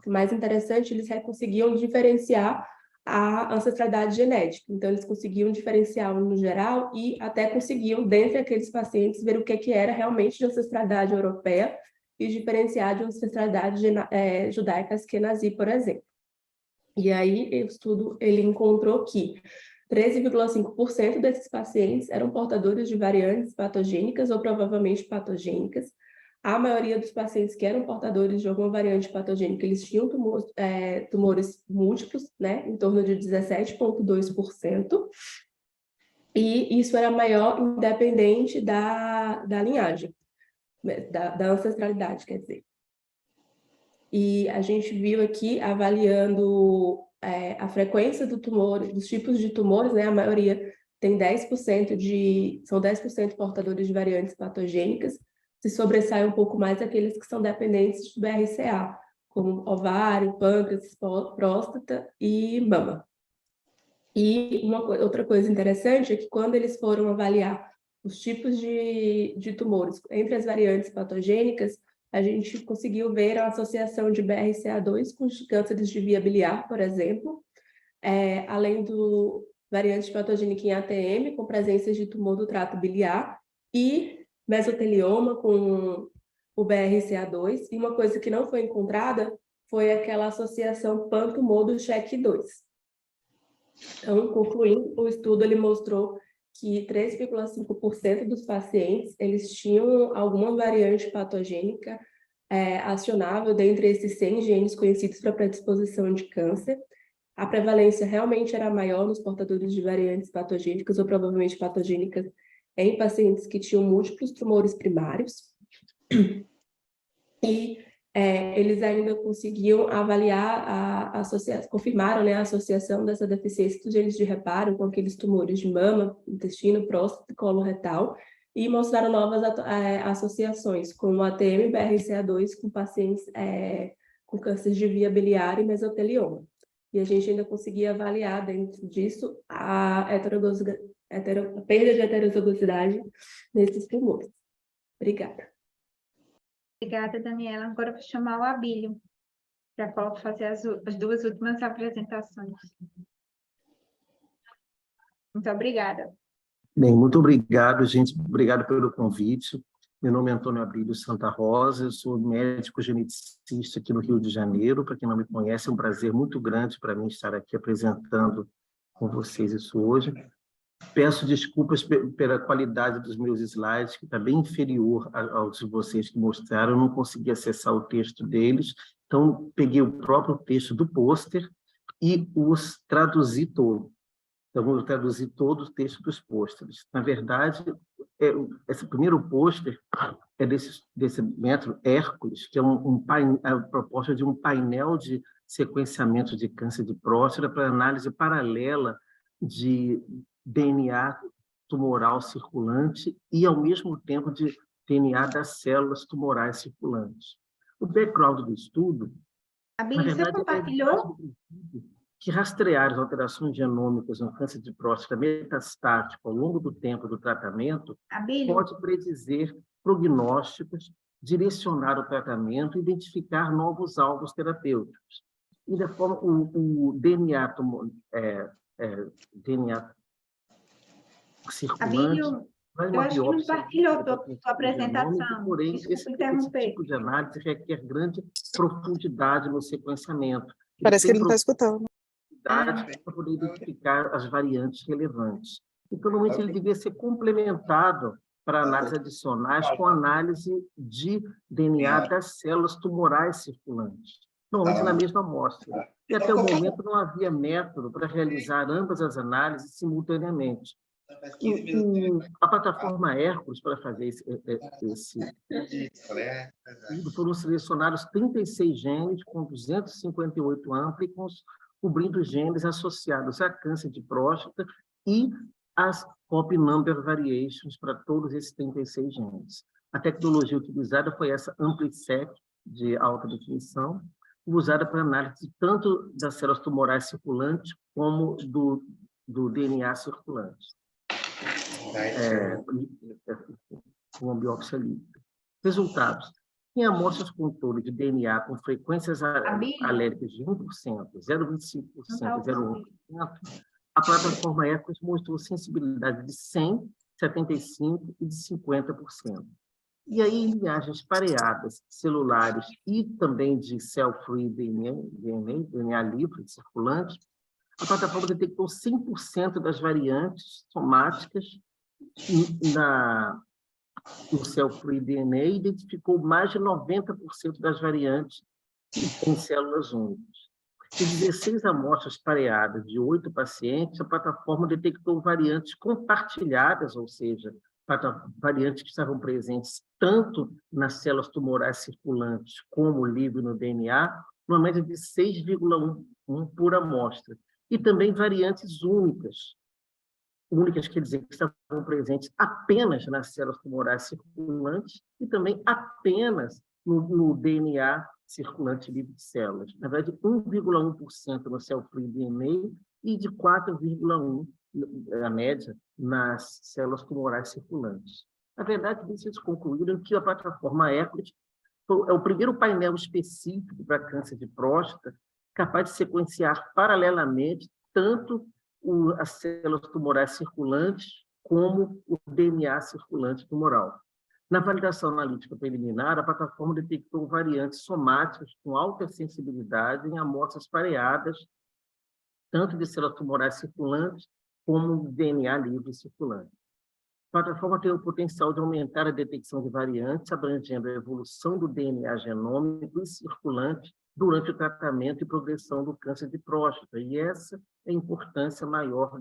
o mais interessante, eles conseguiam diferenciar a ancestralidade genética. Então, eles conseguiam diferenciar no geral e até conseguiam, dentre aqueles pacientes, ver o que era realmente de ancestralidade europeia e diferenciar de ancestralidade judaica askenazi, por exemplo. E aí, o estudo ele encontrou que 13,5% desses pacientes eram portadores de variantes patogênicas ou provavelmente patogênicas. A maioria dos pacientes que eram portadores de alguma variante patogênica, eles tinham tumores múltiplos, né, em torno de 17,2%, e isso era maior independente da linhagem, da ancestralidade, quer dizer. E a gente viu aqui, avaliando a frequência do tumor, dos tipos de tumores, né, a maioria tem 10% são 10% portadores de variantes patogênicas, se sobressai um pouco mais aqueles que são dependentes do BRCA, como ovário, pâncreas, próstata e mama. E outra coisa interessante é que quando eles foram avaliar os tipos de tumores entre as variantes patogênicas, a gente conseguiu ver a associação de BRCA2 com cânceres de via biliar, por exemplo, além do variante patogênica em ATM, com presença de tumor do trato biliar, e mesotelioma com o BRCA2, e uma coisa que não foi encontrada foi aquela associação pan-tumor do CHEK2. Então, concluindo, o estudo ele mostrou que 3,5% dos pacientes eles tinham alguma variante patogênica acionável dentre esses 100 genes conhecidos para predisposição de câncer. A prevalência realmente era maior nos portadores de variantes patogênicas ou provavelmente patogênicas em pacientes que tinham múltiplos tumores primários, e eles ainda conseguiam avaliar confirmaram, né, a associação dessa deficiência dos genes de reparo com aqueles tumores de mama, intestino, próstata e colo retal, e mostraram novas associações, como ATM e BRCA2 com pacientes com câncer de via biliar e mesotelioma. E a gente ainda conseguia avaliar dentro disso a perda de heterozigosidade nesses tumores. Obrigada. Obrigada, Daniela. Agora eu vou chamar o Abílio para fazer as duas últimas apresentações. Muito obrigada. Bem, muito obrigado, gente. Obrigado pelo convite. Meu nome é Antônio Abílio Santa Rosa, eu sou médico geneticista aqui no Rio de Janeiro. Para quem não me conhece, é um prazer muito grande para mim estar aqui apresentando com vocês isso hoje. Peço desculpas pela qualidade dos meus slides, que está bem inferior aos de vocês que mostraram, eu não consegui acessar o texto deles, então peguei o próprio texto do pôster e os traduzi todo. Então, eu traduzi todo o texto dos pôsteres. Na verdade, esse primeiro pôster é desse método Hércules, que é a proposta de um painel de sequenciamento de câncer de próstata para análise paralela de DNA tumoral circulante e, ao mesmo tempo, de DNA das células tumorais circulantes. O background do estudo, Abílio, na verdade, você compartilhou? Que rastrear as alterações genômicas no câncer de próstata metastático ao longo do tempo do tratamento Abílio, pode predizer prognósticos, direcionar o tratamento e identificar novos alvos terapêuticos. E da forma o DNA circulante, Abílio, eu acho que não partilhou tua apresentação. porém, Desculpa esse interromper. tipo de análise requer grande profundidade no sequenciamento. Parece que ele não está escutando. Para poder identificar as variantes relevantes. Então, normalmente, ele devia ser complementado para análises adicionais com análise de DNA das células tumorais circulantes, normalmente na mesma amostra. E até o momento não havia método para realizar ambas as análises simultaneamente. A plataforma Hércules, para fazer esse foram selecionados 36 genes com 258 amplicons, cobrindo genes associados a câncer de próstata e as copy number variations para todos esses 36 genes. A tecnologia utilizada foi essa AmpliSec, de alta definição, usada para análise tanto das células tumorais circulantes como do DNA circulante. Uma biópsia líquida. Resultados. Em amostras controle de DNA com frequências alérgicas de 1%, 0,25% e 0,1%, a plataforma ECOS mostrou sensibilidade de 100%, 75% e de 50%. E aí, em linhagens pareadas, celulares e também de cell-free DNA livre, circulante, a plataforma detectou 100% das variantes somáticas no cell-free DNA e identificou mais de 90% das variantes em células únicas. Em 16 amostras pareadas de 8 pacientes, a plataforma detectou variantes compartilhadas, ou seja, variantes que estavam presentes tanto nas células tumorais circulantes como livre no DNA, numa média de 6,1 por amostra. E também variantes únicas quer dizer que estavam presentes apenas nas células tumorais circulantes e também apenas no DNA circulante livre de células. Na verdade, 1,1% no cell-free DNA e de 4,1% a média nas células tumorais circulantes. Na verdade, eles concluíram que a plataforma ECOS é o primeiro painel específico para câncer de próstata capaz de sequenciar paralelamente tanto as células tumorais circulantes como o DNA circulante tumoral. Na validação analítica preliminar, a plataforma detectou variantes somáticas com alta sensibilidade em amostras pareadas, tanto de células tumorais circulantes como DNA livre circulante. A plataforma tem o potencial de aumentar a detecção de variantes, abrangendo a evolução do DNA genômico e circulante durante o tratamento e progressão do câncer de próstata. E essa é a importância maior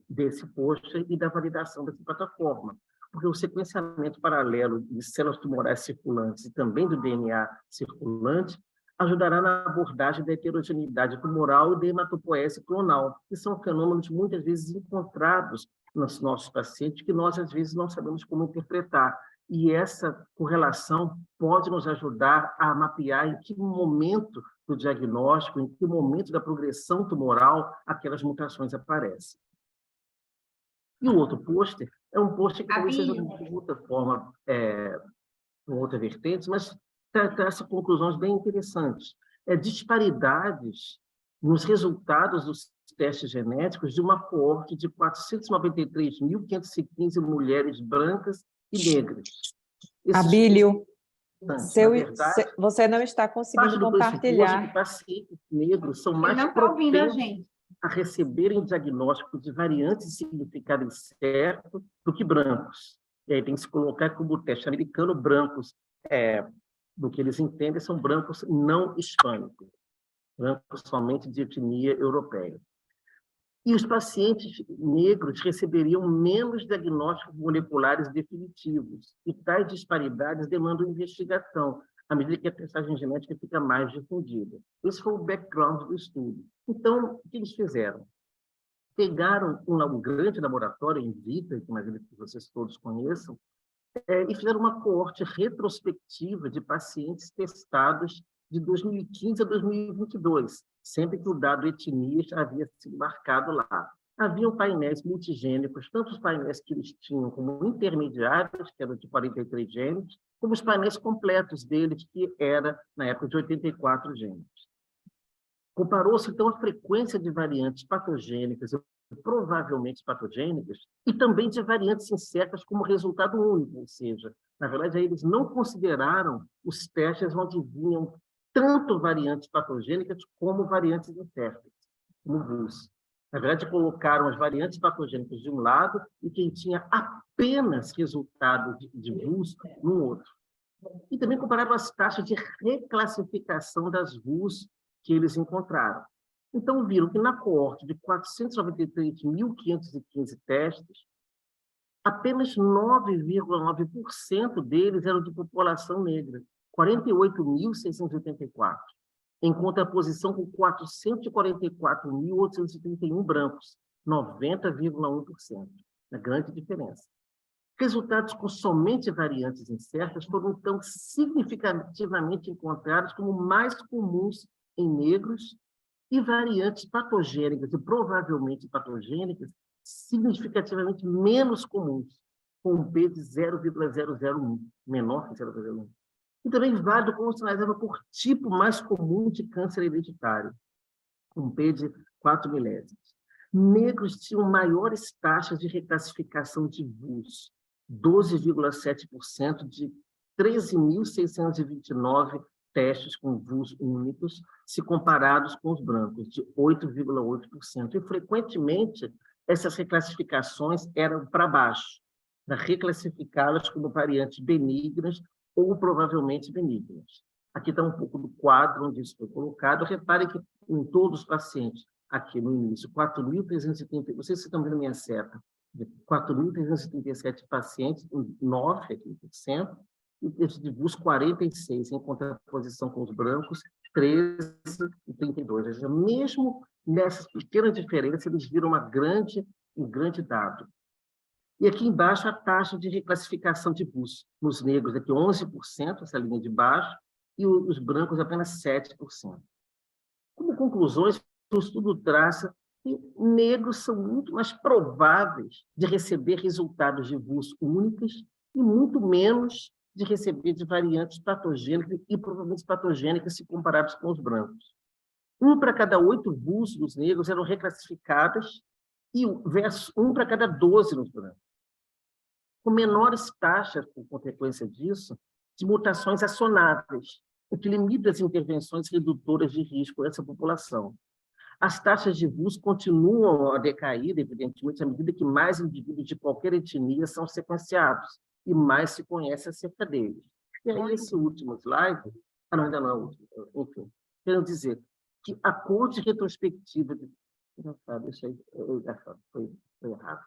desse pôster e da validação dessa plataforma, porque o sequenciamento paralelo de células tumorais circulantes e também do DNA circulante ajudará na abordagem da heterogeneidade tumoral e da hematopoese clonal, que são fenômenos muitas vezes encontrados nos nossos pacientes, que nós, às vezes, não sabemos como interpretar. E essa correlação pode nos ajudar a mapear em que momento do diagnóstico, em que momento da progressão tumoral aquelas mutações aparecem. E o outro pôster é um pôster que talvez seja de outra forma, com outra vertente, mas traz conclusões bem interessantes. Disparidades nos resultados dos testes genéticos de uma coorte de 493.515 mulheres brancas e negras. Abílio, verdade, você não está conseguindo compartilhar. Que pacientes negros são mais propensos a receberem diagnóstico de variantes de significado incerto do que brancos. E aí tem que se colocar como teste americano, brancos, do que eles entendem, são brancos não hispânicos, brancos somente de etnia europeia. E os pacientes negros receberiam menos diagnósticos moleculares definitivos, e tais disparidades demandam investigação, à medida que a testagem genética fica mais difundida. Esse foi o background do estudo. Então, o que eles fizeram? Pegaram um grande laboratório, Invita, que imagino que vocês todos conheçam, e fizeram uma coorte retrospectiva de pacientes testados de 2015 a 2022, sempre que o dado etnias havia sido marcado lá. Haviam painéis multigênicos, tanto os painéis que eles tinham como intermediários, que eram de 43 genes, como os painéis completos deles, que era, na época, de 84 genes. Comparou-se, então, a frequência de variantes patogênicas, provavelmente patogênicas, e também de variantes incertas como resultado único, ou seja, na verdade, eles não consideraram os testes onde vinham tanto variantes patogênicas como variantes incertas, como VUS. Na verdade, colocaram as variantes patogênicas de um lado e quem tinha apenas resultado de VUS no outro. E também compararam as taxas de reclassificação das VUS que eles encontraram. Então, viram que na coorte de 493.515 testes, apenas 9,9% deles eram de população negra, 48.684. em contraposição com 444.831 brancos, 90,1%. Uma grande diferença. Resultados com somente variantes incertas foram, então, significativamente encontrados como mais comuns em negros e variantes patogênicas, e provavelmente patogênicas, significativamente menos comuns, com um P de 0,001, menor que 0,01. E também válido como sinalizado por tipo mais comum de câncer hereditário, com P de 4 milésimos. Negros tinham maiores taxas de reclassificação de VUS, 12,7% de 13.629 testes com VUS únicos, se comparados com os brancos, de 8,8%. E, frequentemente, essas reclassificações eram para baixo, para reclassificá-las como variantes benignas ou provavelmente benignas. Aqui está um pouco do quadro onde isso foi colocado. Repare que em todos os pacientes, aqui no início, 4.330, vocês estão vendo minha seta, de 4.337 pacientes, 9%, e teste de VUS 46, em contraposição com os brancos, 13 e 32. Ou seja, mesmo nessas pequenas diferenças, eles viram um grande dado. E aqui embaixo, a taxa de reclassificação de VUS. Nos negros, aqui 11%, essa linha de baixo, e os brancos apenas 7%. Como conclusões, o estudo traça que negros são muito mais prováveis de receber resultados de VUS únicas e muito menos de receber de variantes patogênicas e provavelmente patogênicas se comparados com os brancos. 1 para cada 8 VUS dos negros eram reclassificadas e versus 1 para cada 12 nos brancos. Com menores taxas, por consequência disso, de mutações acionáveis, o que limita as intervenções redutoras de risco dessa população. As taxas de VUS continuam a decair, evidentemente, à medida que mais indivíduos de qualquer etnia são sequenciados e mais se conhece acerca deles. E aí, esse último slide... Ah, não, ainda não é o último. Enfim, quero dizer que a corte retrospectiva... Deixa aí, foi errado.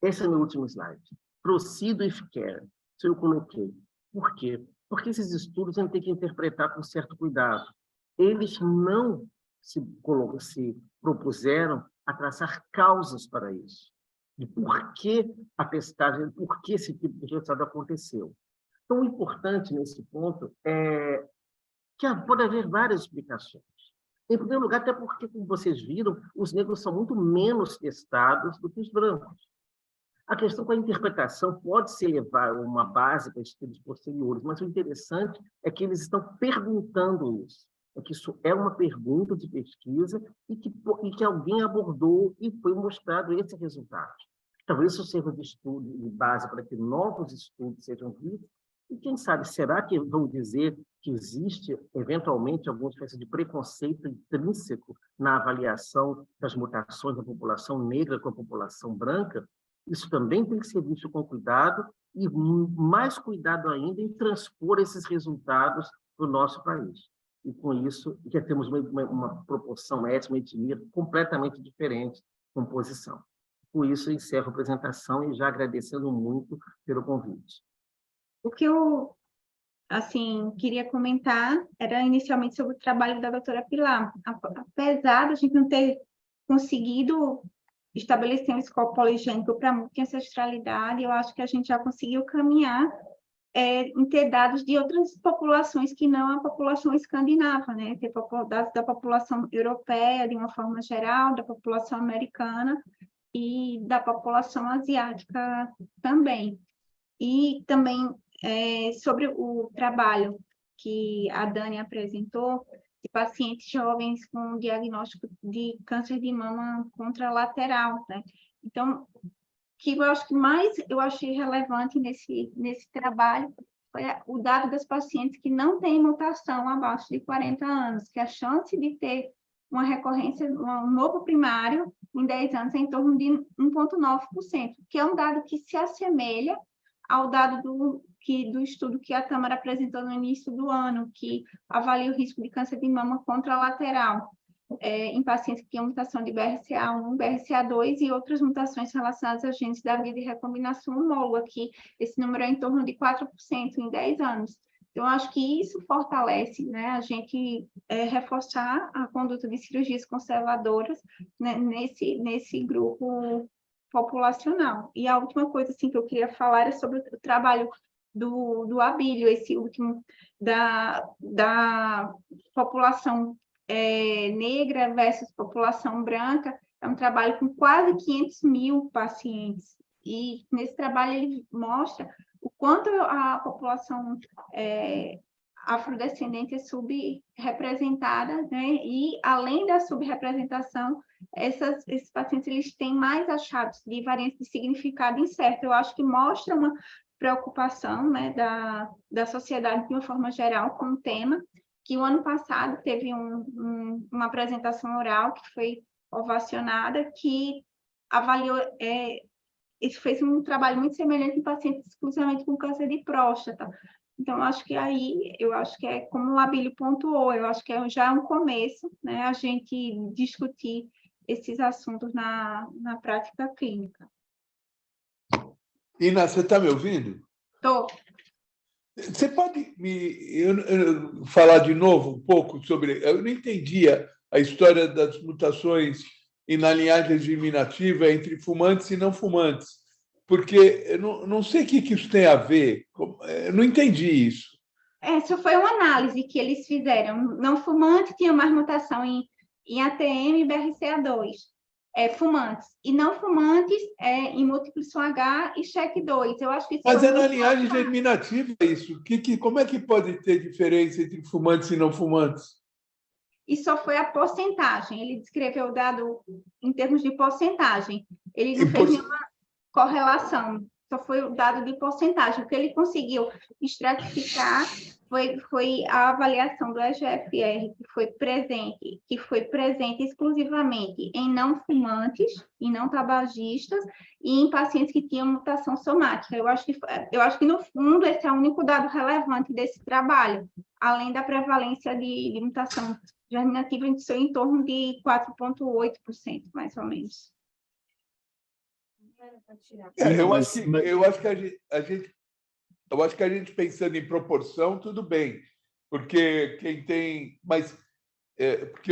Esse é o meu último slide. Proceed with care. Isso eu coloquei. Por quê? Porque esses estudos a gente tem que interpretar com certo cuidado. Eles não se propuseram a traçar causas para isso. De por que a testagem, por que esse tipo de resultado aconteceu. Então, o importante nesse ponto é que pode haver várias explicações. Em primeiro lugar, até porque, como vocês viram, os negros são muito menos testados do que os brancos. A questão com a interpretação pode se levar uma base para estudos posteriores, mas o interessante é que eles estão perguntando isso. É que isso é uma pergunta de pesquisa e que alguém abordou e foi mostrado esse resultado. Talvez isso sirva de estudo e base para que novos estudos sejam vistos. E quem sabe, será que vão dizer que existe, eventualmente, alguma espécie de preconceito intrínseco na avaliação das mutações da população negra com a população branca? Isso também tem que ser visto com cuidado e mais cuidado ainda em transpor esses resultados para o nosso país. E, com isso, já temos uma proporção étnica, uma etnia completamente diferente, composição. Com isso, eu encerro a apresentação e já agradecendo muito pelo convite. O que eu queria comentar era inicialmente sobre o trabalho da doutora Pilar. Apesar de a gente não ter conseguido estabelecer um escopo poligênico para multiancestralidade, eu acho que a gente já conseguiu caminhar em ter dados de outras populações que não a população escandinava, né? Ter dados da população europeia, de uma forma geral, da população americana e da população asiática também. E também sobre o trabalho que a Dani apresentou, de pacientes jovens com diagnóstico de câncer de mama contralateral, né? Então, que eu acho que mais eu achei relevante nesse trabalho foi o dado das pacientes que não têm mutação abaixo de 40 anos, que a chance de ter uma recorrência, um novo primário em 10 anos é em torno de 1,9%, que é um dado que se assemelha ao dado do estudo que a Tâmara apresentou no início do ano, que avalia o risco de câncer de mama contralateral em pacientes que tinham mutação de BRCA1, BRCA2 e outras mutações relacionadas a genes da via de recombinação homóloga, que esse número é em torno de 4% em 10 anos. Então, eu acho que isso fortalece, né, a gente reforçar a conduta de cirurgias conservadoras, né, nesse grupo populacional. E a última coisa assim, que eu queria falar é sobre o trabalho do Abílio, esse último, da população negra versus população branca. É um trabalho com quase 500 mil pacientes. E nesse trabalho ele mostra o quanto a população afrodescendente é subrepresentada, né? E, além da subrepresentação, esses pacientes eles têm mais achados de variantes de significado incerto. Eu acho que mostra uma preocupação, né, da sociedade de uma forma geral com o tema, que o ano passado teve uma apresentação oral que foi ovacionada, que avaliou... Isso fez um trabalho muito semelhante em pacientes exclusivamente com câncer de próstata. Então, eu acho que é como o Abílio pontuou, eu acho que já é um começo, né, a gente discutir esses assuntos na prática clínica. Ina, você está me ouvindo? Estou. Você pode falar de novo um pouco sobre... Eu não entendia a história das mutações e na linhagem germinativa entre fumantes e não fumantes, porque eu não sei o que isso tem a ver, eu não entendi isso. Essa foi uma análise que eles fizeram. Não fumante tinha mais mutação em ATM e BRCA2, fumantes, e não fumantes em múltiplo H e SHEC2. Eu acho que isso Mas foi é na muito linhagem germinativa isso. Como é que pode ter diferença entre fumantes e não fumantes? E só foi a porcentagem. Ele descreveu o dado em termos de porcentagem. Ele não fez nenhuma correlação, só foi o dado de porcentagem. O que ele conseguiu estratificar foi a avaliação do EGFR, que foi presente exclusivamente em não fumantes, em não tabagistas e em pacientes que tinham mutação somática. Eu acho que no fundo, esse é o único dado relevante desse trabalho, além da prevalência de mutação germinativa em torno de 4,8%, mais ou menos. Eu acho que a gente pensando em proporção, tudo bem, porque quem tem... Mas porque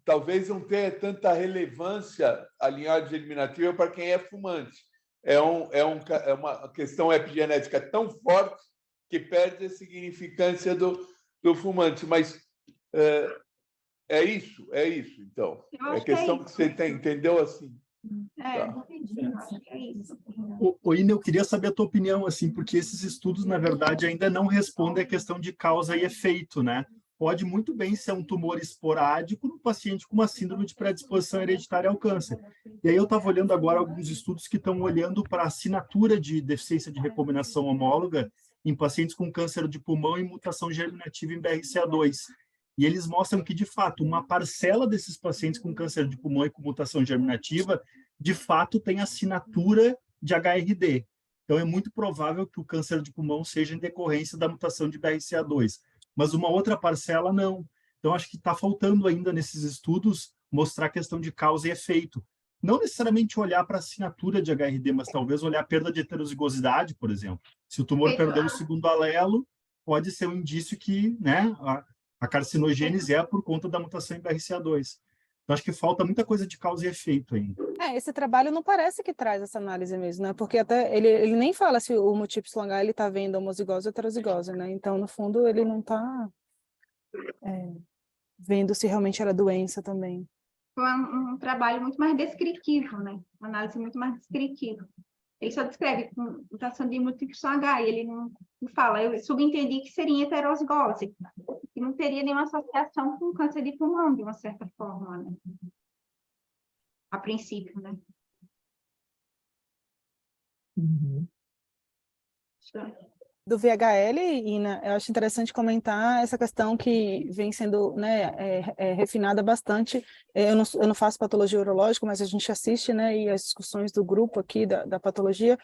talvez não tenha tanta relevância a linhagem germinativa para quem é fumante. É uma questão epigenética tão forte que perde a significância do fumante. Mas é isso, então. É questão que você entendeu assim. Tá. É isso. Ina, eu queria saber a tua opinião, assim, porque esses estudos, na verdade, ainda não respondem a questão de causa e efeito, né? Pode muito bem ser um tumor esporádico no paciente com uma síndrome de predisposição hereditária ao câncer. E aí eu estava olhando agora alguns estudos que estão olhando para a assinatura de deficiência de recombinação homóloga em pacientes com câncer de pulmão e mutação germinativa em BRCA2. E eles mostram que, de fato, uma parcela desses pacientes com câncer de pulmão e com mutação germinativa, de fato, tem assinatura de HRD. Então, é muito provável que o câncer de pulmão seja em decorrência da mutação de BRCA2. Mas uma outra parcela, não. Então, acho que está faltando ainda nesses estudos mostrar a questão de causa e efeito. Não necessariamente olhar para a assinatura de HRD, mas talvez olhar a perda de heterozigosidade, por exemplo. Se o tumor perdeu o segundo alelo, pode ser um indício que, né, a carcinogênese é por conta da mutação em BRCA2. Então, acho que falta muita coisa de causa e efeito ainda. Esse trabalho não parece que traz essa análise mesmo, né? Porque até ele nem fala se o múltiplo H ele está vendo homozigose ou heterozigose, né? Então, no fundo, ele não está vendo se realmente era doença também. Foi um trabalho muito mais descritivo, né? Uma análise muito mais descritiva. Ele só descreve mutação de múltiplo H, e ele não fala. Eu subentendi que seria heterozigose, que não teria nenhuma associação com câncer de pulmão, de uma certa forma, né? A princípio, né? Uhum. Do VHL, Ina, eu acho interessante comentar essa questão que vem sendo, né, refinada bastante. Eu não faço patologia urológica, mas a gente assiste, né, e as discussões do grupo aqui da patologia,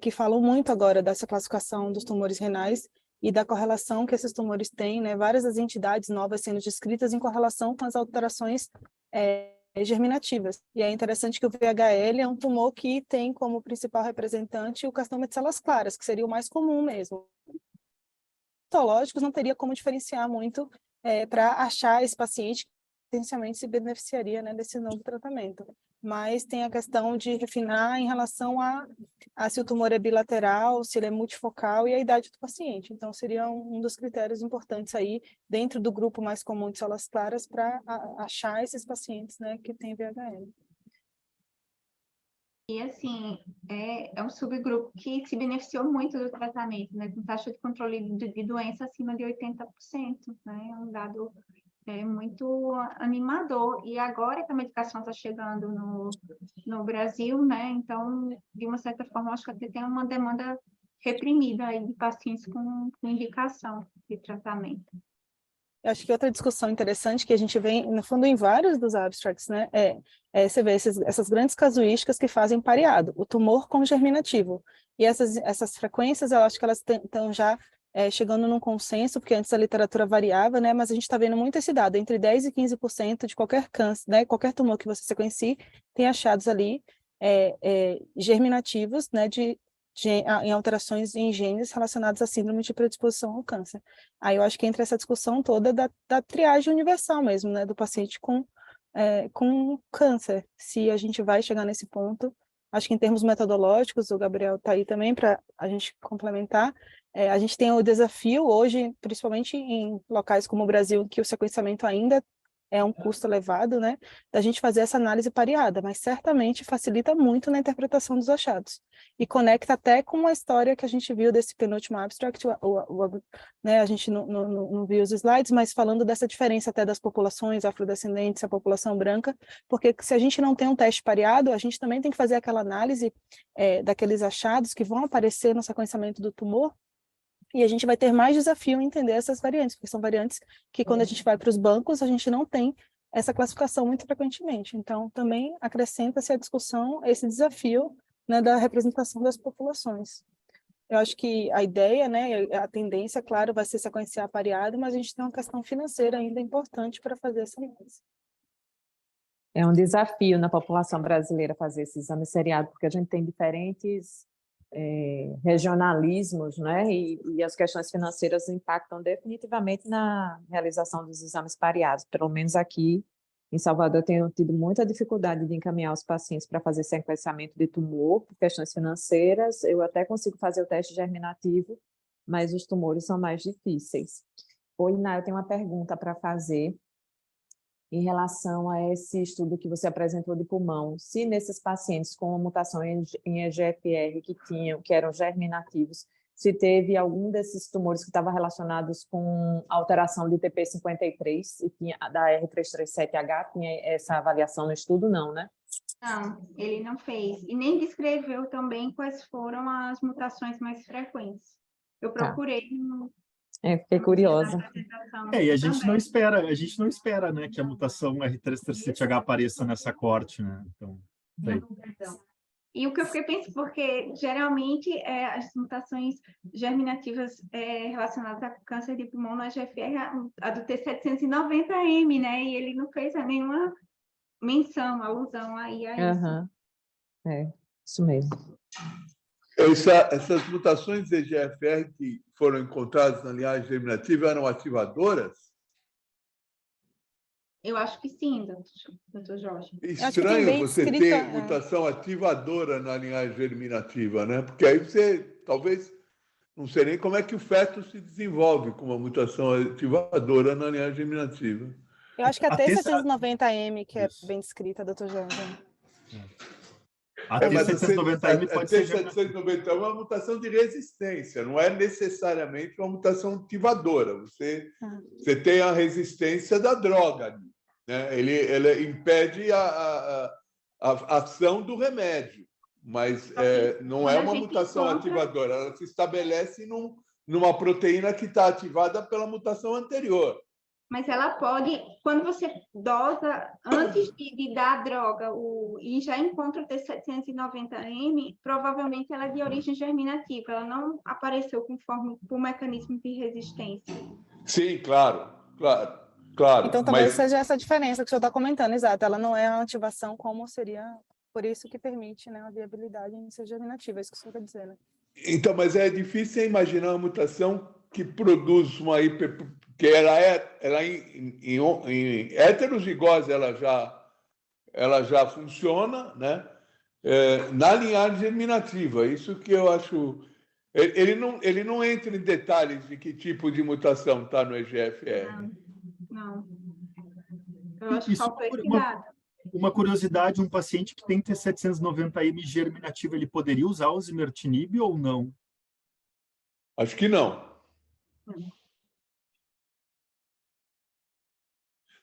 que falam muito agora dessa classificação dos tumores renais e da correlação que esses tumores têm, né, várias das entidades novas sendo descritas em correlação com as alterações germinativas. E é interessante que o VHL é um tumor que tem como principal representante o carcinoma de células claras, que seria o mais comum mesmo. histológicos não teria como diferenciar muito para achar esse paciente que potencialmente se beneficiaria, né, desse novo tratamento. Mas tem a questão de refinar em relação a se o tumor é bilateral, se ele é multifocal e a idade do paciente. Então, seria um dos critérios importantes aí, dentro do grupo mais comum de células claras, para achar esses pacientes, né, que têm VHL. E, assim, é um subgrupo que se beneficiou muito do tratamento, né, com taxa de controle de doença acima de 80%, né, é um dado muito animador. E agora que a medicação está chegando no Brasil, né, então, de uma certa forma, acho que até tem uma demanda reprimida aí de pacientes com indicação de tratamento. Eu acho que outra discussão interessante que a gente vê, no fundo, em vários dos abstracts, né, você vê essas grandes casuísticas que fazem pareado, o tumor com germinativo. E essas frequências, eu acho que elas estão já chegando num consenso, porque antes a literatura variava, né, mas a gente está vendo muito esse dado, entre 10% e 15% de qualquer câncer, né, qualquer tumor que você sequencie, tem achados ali germinativos, né, em alterações em genes relacionados à síndrome de predisposição ao câncer. Aí eu acho que entra essa discussão toda da triagem universal mesmo, né, do paciente com câncer, se a gente vai chegar nesse ponto. Acho que em termos metodológicos, o Gabriel está aí também para a gente complementar, a gente tem o desafio hoje, principalmente em locais como o Brasil, que o sequenciamento ainda é um custo elevado, né, da gente fazer essa análise pareada, mas certamente facilita muito na interpretação dos achados. E conecta até com a história que a gente viu desse penúltimo abstract, né, a gente não viu os slides, mas falando dessa diferença até das populações afrodescendentes, a população branca, porque se a gente não tem um teste pareado, a gente também tem que fazer aquela análise daqueles achados que vão aparecer no sequenciamento do tumor, e a gente vai ter mais desafio em entender essas variantes, porque são variantes que, quando a gente vai para os bancos, a gente não tem essa classificação muito frequentemente. Então, também acrescenta-se à discussão esse desafio, né, da representação das populações. Eu acho que a ideia, né, a tendência, claro, vai ser sequenciar pareado, mas a gente tem uma questão financeira ainda importante para fazer essa análise. É um desafio na população brasileira fazer esse exame seriado, porque a gente tem diferentes regionalismos, né? E as questões financeiras impactam definitivamente na realização dos exames pareados. Pelo menos aqui em Salvador, eu tenho tido muita dificuldade de encaminhar os pacientes para fazer sequenciamento de tumor, por questões financeiras. Eu até consigo fazer o teste germinativo, mas os tumores são mais difíceis. Oi, Iná, eu tenho uma pergunta para fazer em relação a esse estudo que você apresentou de pulmão. Se nesses pacientes com mutação em EGFR que eram germinativos, se teve algum desses tumores que estavam relacionados com alteração de TP53 e tinha da R337H, tinha essa avaliação no estudo, não, né? Não, ele não fez. E nem descreveu também quais foram as mutações mais frequentes. Eu procurei fiquei curiosa. E a gente não espera, né, que a mutação R337H apareça nessa corte, né? Então, E o que eu fiquei pensando, porque geralmente as mutações germinativas relacionadas a câncer de pulmão na GFR, a do T790M, né? E ele não fez nenhuma menção, alusão aí a isso. Isso mesmo. Essas mutações de EGFR que foram encontradas na linhagem germinativa eram ativadoras? Eu acho que sim, doutor Jorge. Estranho você ter mutação ativadora na linhagem germinativa, né? Porque aí você, talvez, não sei nem como é que o feto se desenvolve com uma mutação ativadora na linhagem germinativa. Eu acho que a T790M que é bem descrita, doutor Jorge. A T790M pode ser... A T790 é uma mutação de resistência, não é necessariamente uma mutação ativadora. Você tem a resistência da droga, né? Ele impede a ação do remédio, mas não é uma mutação ativadora. Ela se estabelece numa proteína que está ativada pela mutação anterior. Mas ela pode, quando você dosa, antes de dar a droga, e já encontra o T790M, provavelmente ela é de origem germinativa, ela não apareceu por mecanismo de resistência. Sim, claro. Então, talvez seja essa diferença que o senhor está comentando, exato. Ela não é a ativação como seria, por isso que permite, né, a viabilidade em ser germinativa, é isso que o senhor quer dizer, né? Então, mas é difícil imaginar uma mutação que produz uma que ela em heterozigose ela já funciona, né? Na linhagem germinativa. Isso que eu acho. Ele não entra em detalhes de que tipo de mutação está no EGFR. Não. Eu acho que Isso faltou esse dado. uma curiosidade, um paciente que tem T790M germinativo, ele poderia usar o osimertinib ou não? Acho que não.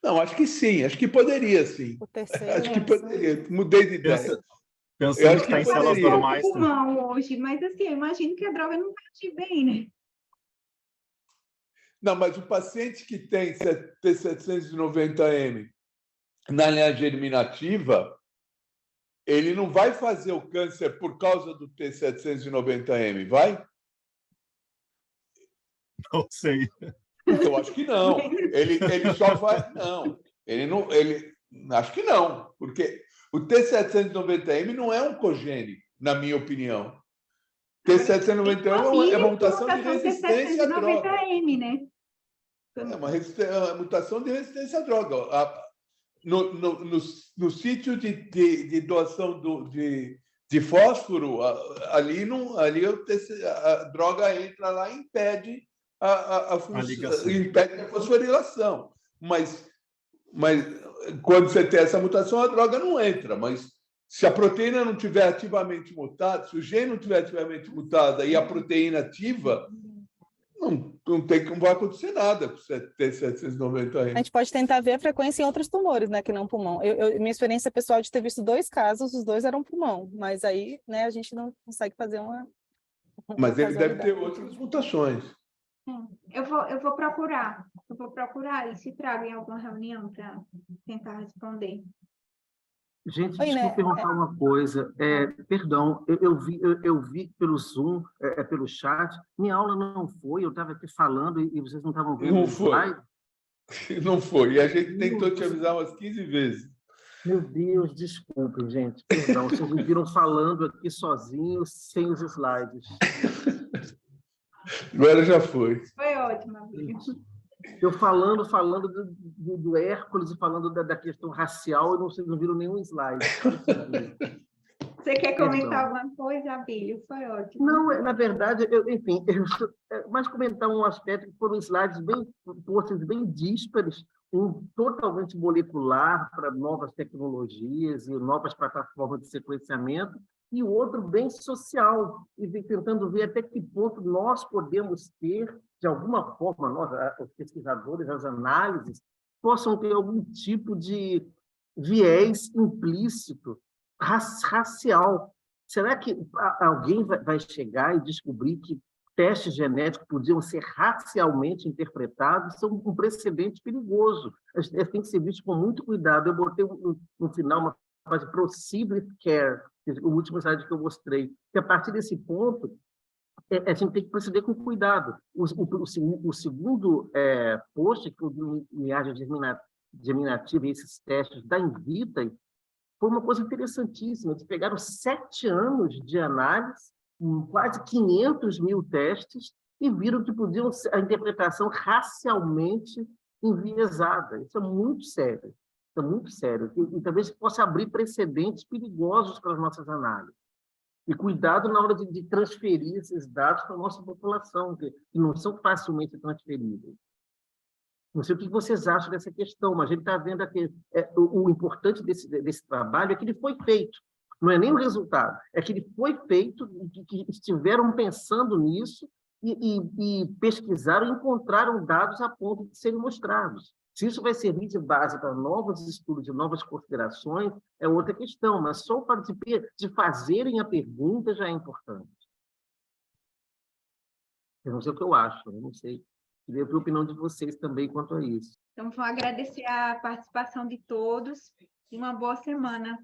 Não, acho que sim. Acho que poderia, sim. O terceiro, Acho que poderia. Mudei de ideia. Pensando que está em células normais. Eu pulmão hoje, mas assim, eu imagino que a droga não vai agir bem, né? Não, mas o paciente que tem T790M na linha germinativa, ele não vai fazer o câncer por causa do T790M, vai? Não sei. Eu acho que não. Ele só vai... Não, acho que não, porque o T790M não é um cogênico, na minha opinião. T790M é uma mutação de resistência à droga. T790M, né? É uma mutação de resistência à droga. No sítio de doação de fósforo, ali a droga entra lá e impede a fosforilação. Mas quando você tem essa mutação, a droga não entra. Mas se a proteína não estiver ativamente mutada, se o gene não estiver ativamente mutada e a proteína ativa, não vai acontecer nada com o T790M. A gente pode tentar ver a frequência em outros tumores, né, que não pulmão. Minha experiência pessoal de ter visto 2 casos, os 2 eram pulmão, mas aí, né, a gente não consegue fazer uma Mas ele deve ter outras mutações. Eu vou procurar e trago em alguma reunião para tentar responder. Gente, Oi, desculpa né? perguntar uma coisa. Perdão, eu vi pelo Zoom, pelo chat, minha aula não foi, eu estava aqui falando e vocês não estavam vendo o slide. Não foi. E a gente tentou te avisar umas 15 vezes. Meu Deus, desculpem, gente. Perdão, vocês me viram falando aqui sozinhos, sem os slides. Agora já foi. Foi ótimo, amigo. Eu falando do Hércules e falando da questão racial, e vocês não viram nenhum slide. Você quer comentar alguma coisa, Abílio? Foi ótimo. Não, na verdade, mas comentar um aspecto que foram slides bem díspares, um totalmente molecular para novas tecnologias e novas plataformas de sequenciamento, e o outro bem social, e tentando ver até que ponto nós podemos ter, de alguma forma, nós, os pesquisadores, as análises, possam ter algum tipo de viés implícito, racial. Será que alguém vai chegar e descobrir que testes genéticos podiam ser racialmente interpretados? Isso é um precedente perigoso. Tem que ser visto com muito cuidado. Eu botei no final uma frase "proceed care", o último slide que eu mostrei, que a partir desse ponto a gente tem que proceder com cuidado. O segundo post, que o linhagem germinativa e esses testes da Invitae, foi uma coisa interessantíssima. Eles pegaram 7 anos de análise, quase 500 mil testes, e viram que podiam ser a interpretação racialmente enviesada. Isso é muito sério. Isso é muito sério. E talvez possa abrir precedentes perigosos para as nossas análises. E cuidado na hora de transferir esses dados para a nossa população, que não são facilmente transferíveis. Não sei o que vocês acham dessa questão, mas a gente está vendo aqui, o importante desse trabalho é que ele foi feito. Não é nem o resultado, é que ele foi feito, que estiveram pensando nisso e pesquisaram e encontraram dados a ponto de serem mostrados. Se isso vai servir de base para novos estudos e novas considerações, é outra questão, mas só o fato de fazerem a pergunta já é importante. Eu não sei o que eu acho, eu não sei. Queria ver a opinião de vocês também quanto a isso. Então, vou agradecer a participação de todos e uma boa semana.